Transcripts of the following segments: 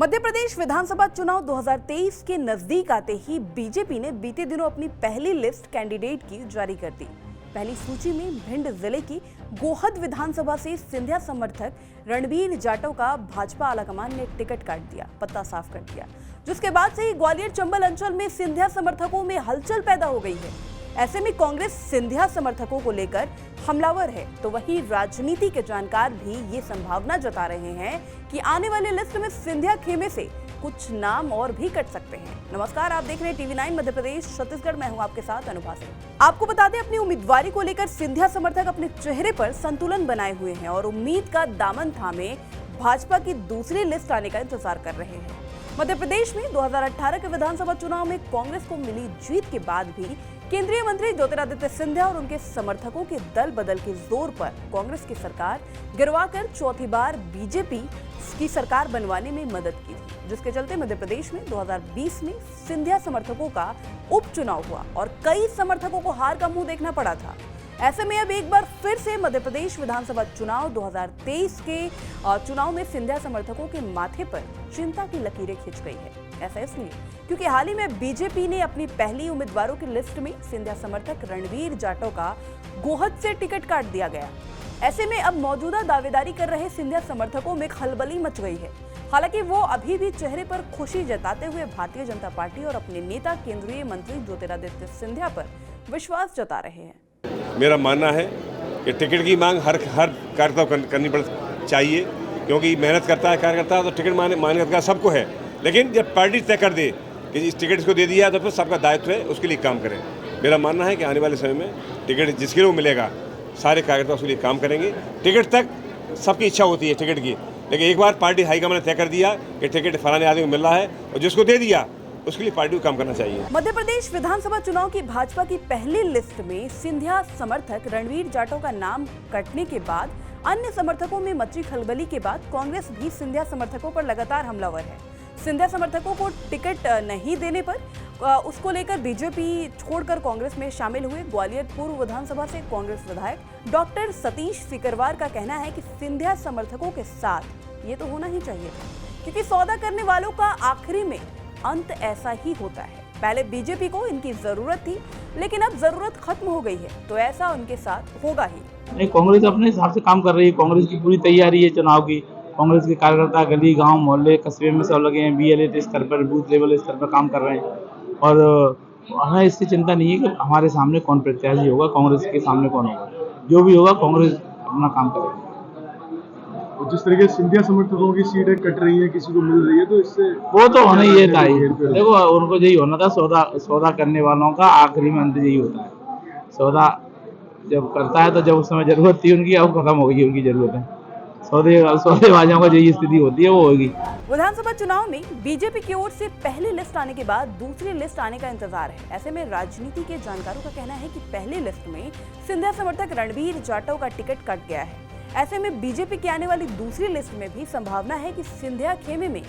मध्य प्रदेश विधानसभा चुनाव 2023 के नजदीक आते ही बीजेपी ने बीते दिनों अपनी पहली लिस्ट कैंडिडेट की जारी कर दी। पहली सूची में भिंड जिले की गोहद विधानसभा से सिंधिया समर्थक रणबीर जाटव का भाजपा आलाकमान ने टिकट काट दिया, पत्ता साफ कर दिया, जिसके बाद से ही ग्वालियर चंबल अंचल में सिंधिया समर्थकों में हलचल पैदा हो गई है। ऐसे में कांग्रेस सिंधिया समर्थकों को लेकर हमलावर है, तो वहीं राजनीति के जानकार भी ये संभावना जता रहे हैं कि आने वाले लिस्ट में सिंधिया खेमे से कुछ नाम और भी कट सकते हैं। नमस्कार, आप देख रहे हैं टीवी 9 मध्य प्रदेश छत्तीसगढ़। मैं हूं आपके साथ अनुभा सिंह। आपको बता दें, अपनी उम्मीदवारी को लेकर सिंधिया समर्थक अपने चेहरे पर संतुलन बनाए हुए हैं और उम्मीद का दामन थामे भाजपा की दूसरी लिस्ट आने का इंतजार कर रहे हैं। मध्य प्रदेश में 2018 के विधानसभा चुनाव में कांग्रेस को मिली जीत के बाद भी केंद्रीय मंत्री ज्योतिरादित्य सिंधिया और उनके समर्थकों के दल बदल के जोर पर कांग्रेस की सरकार गिरवाकर चौथी बार बीजेपी की सरकार बनवाने में मदद की थी, जिसके चलते मध्य प्रदेश में 2020 में सिंधिया समर्थकों का उपचुनाव हुआ और कई समर्थकों को हार का मुंह देखना पड़ा था। ऐसे में अब एक बार फिर से मध्य प्रदेश विधानसभा चुनाव 2023 के चुनाव में सिंधिया समर्थकों के माथे पर चिंता की लकीरें खिंच गई है। ऐसा इसलिए क्योंकि हाल ही में बीजेपी ने अपनी पहली उम्मीदवारों की लिस्ट में सिंधिया समर्थक रणबीर जाटव का गोहद से टिकट काट दिया गया। ऐसे में अब मौजूदा दावेदारी कर रहे सिंधिया समर्थकों में खलबली मच गई है। हालांकि वो अभी भी चेहरे पर खुशी जताते हुए भारतीय जनता पार्टी और अपने नेता केंद्रीय मंत्री ज्योतिरादित्य सिंधिया पर विश्वास जता रहे हैं। मेरा मानना है कि टिकट की मांग हर कार्यकर्ता को करनी चाहिए, क्योंकि मेहनत करता है कार्यकर्ता तो टिकट मांगने का सबको है। लेकिन जब पार्टी तय कर दे कि इस टिकट इसको दे दिया तो फिर सबका दायित्व है उसके लिए काम करें। मेरा मानना है कि आने वाले समय में टिकट जिसके लिए मिलेगा सारे कार्यकर्ता उसके लिए काम करेंगे। टिकट तक सबकी इच्छा होती है टिकट की, लेकिन एक बार पार्टी हाईकमान ने तय कर दिया कि टिकट फलाने आदमी को मिल रहा है और जिसको दे दिया उसके लिए पार्टी को काम करना चाहिए। मध्य प्रदेश विधानसभा चुनाव की भाजपा की पहली लिस्ट में सिंधिया समर्थक रणबीर जाटव का नाम कटने के बाद अन्य समर्थकों में मची खलबली के बाद कांग्रेस भी सिंधिया समर्थकों पर लगातार हमलावर है। सिंधिया समर्थकों को टिकट नहीं देने पर उसको लेकर बीजेपी छोड़कर कांग्रेस में शामिल हुए ग्वालियर पूर्व विधानसभा से कांग्रेस विधायक डॉक्टर सतीश सिकरवार का कहना है कि सिंधिया समर्थकों के साथ ये तो होना ही चाहिए था, क्योंकि सौदा करने वालों का आखिरी में अंत ऐसा ही होता है। पहले बीजेपी को इनकी जरूरत थी, लेकिन अब जरूरत खत्म हो गई है, तो ऐसा उनके साथ होगा ही नहीं। कांग्रेस अपने हिसाब से काम कर रही है। कांग्रेस की पूरी तैयारी है चुनाव की। कांग्रेस के कार्यकर्ता गली गांव मोहल्ले कस्बे में सब लगे हैं। BLA स्तर पर, बूथ लेवल स्तर पर काम कर रहे हैं और हमें इसकी चिंता नहीं है कि हमारे सामने कौन प्रत्याशी होगा, कांग्रेस के सामने कौन होगा। जो भी होगा कांग्रेस अपना काम करेगी। और जिस तरीके से सिंधिया समर्थकों की सीटें कट रही है, किसी को मिल रही है, तो इससे वो तो होना ही था। देखो, उनको यही होना था, सौदा करने वालों का आखिरी में अंत यही होता है। सौदा जब करता है तो जब उस समय जरूरत थी उनकी, अब खत्म हो गई उनकी जरूरतें। सौदेबाजों का यही स्थिति होती है, वो होगी। विधानसभा चुनाव में बीजेपी की ओर से पहली लिस्ट आने के बाद दूसरी लिस्ट आने का इंतजार है। ऐसे में राजनीति के जानकारों का कहना है कि पहली लिस्ट में सिंधिया समर्थक रणबीर जाटव का टिकट कट गया है। ऐसे में बीजेपी की आने वाली दूसरी लिस्ट में भी संभावना है कि सिंधिया खेमे में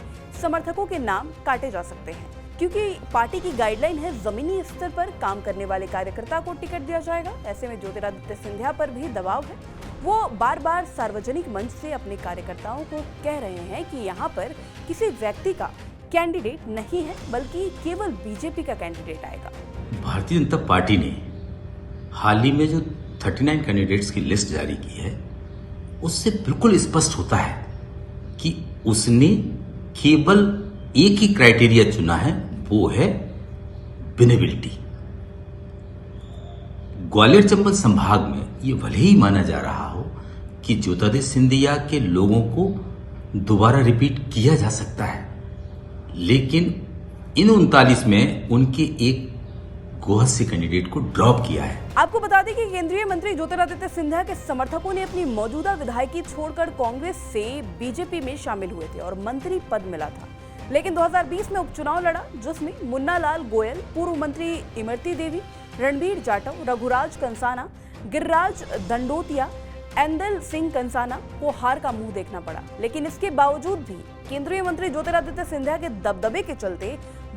समर्थकों के नाम काटे जा सकते हैं, क्योंकि पार्टी की गाइडलाइन है जमीनी स्तर पर काम करने वाले कार्यकर्ता को टिकट दिया जाएगा। ऐसे में ज्योतिरादित्य सिंधिया पर भी दबाव है। वो बार बार सार्वजनिक मंच से अपने कार्यकर्ताओं को कह रहे हैं कि यहाँ पर किसी व्यक्ति का कैंडिडेट नहीं है, बल्कि केवल बीजेपी का कैंडिडेट आएगा। भारतीय जनता पार्टी ने हाल ही में जो 39 कैंडिडेट्स की लिस्ट जारी की है, उससे बिल्कुल स्पष्ट होता है कि उसने केवल एक ही क्राइटेरिया चुना है, वो है विनेबिलिटी। ग्वालियर चंबल संभाग में ये भले ही माना जा रहा हो कि ज्योतिरादित्य सिंधिया के लोगों को दोबारा रिपीट किया जा सकता है, लेकिन इन 39 में उनके एक गोहद से कैंडिडेट को ड्रॉप किया है। आपको बता दें कि केंद्रीय मंत्री ज्योतिरादित्य सिंधिया के समर्थकों ने अपनी मौजूदा विधायकी छोड़कर कांग्रेस से बीजेपी में शामिल हुए थे और मंत्री पद मिला था। लेकिन 2020 में उपचुनाव लड़ा, जिसमें मुन्ना लाल गोयल, पूर्व मंत्री इमरती देवी, रणबीर जाटव, रघुराज कंसाना, गिरिराज दंडोतिया, एंदल सिंह कंसाना को हार का मुंह देखना पड़ा। लेकिन इसके बावजूद भी केंद्रीय मंत्री ज्योतिरादित्य सिंधिया के दबदबे के चलते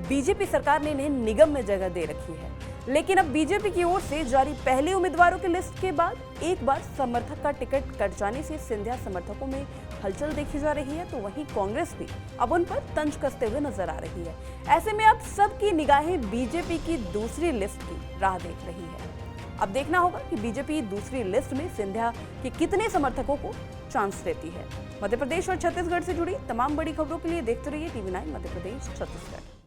बीजेपी सरकार ने इन्हें निगम में जगह दे रखी है। लेकिन अब बीजेपी की ओर से जारी पहले उम्मीदवारों की लिस्ट के बाद एक बार समर्थक का टिकट कट जाने से सिंधिया समर्थकों में हलचल देखी जा रही है, तो वहीं कांग्रेस भी अब उन पर तंज कसते हुए नजर आ रही है। ऐसे में अब सबकी निगाहें बीजेपी की दूसरी लिस्ट की राह देख रही है। अब देखना होगा कि बीजेपी दूसरी लिस्ट में सिंधिया के कितने समर्थकों को चांस देती है। मध्य प्रदेश और छत्तीसगढ़ से जुड़ी तमाम बड़ी खबरों के लिए देखते रहिए TV9 मध्य प्रदेश छत्तीसगढ़।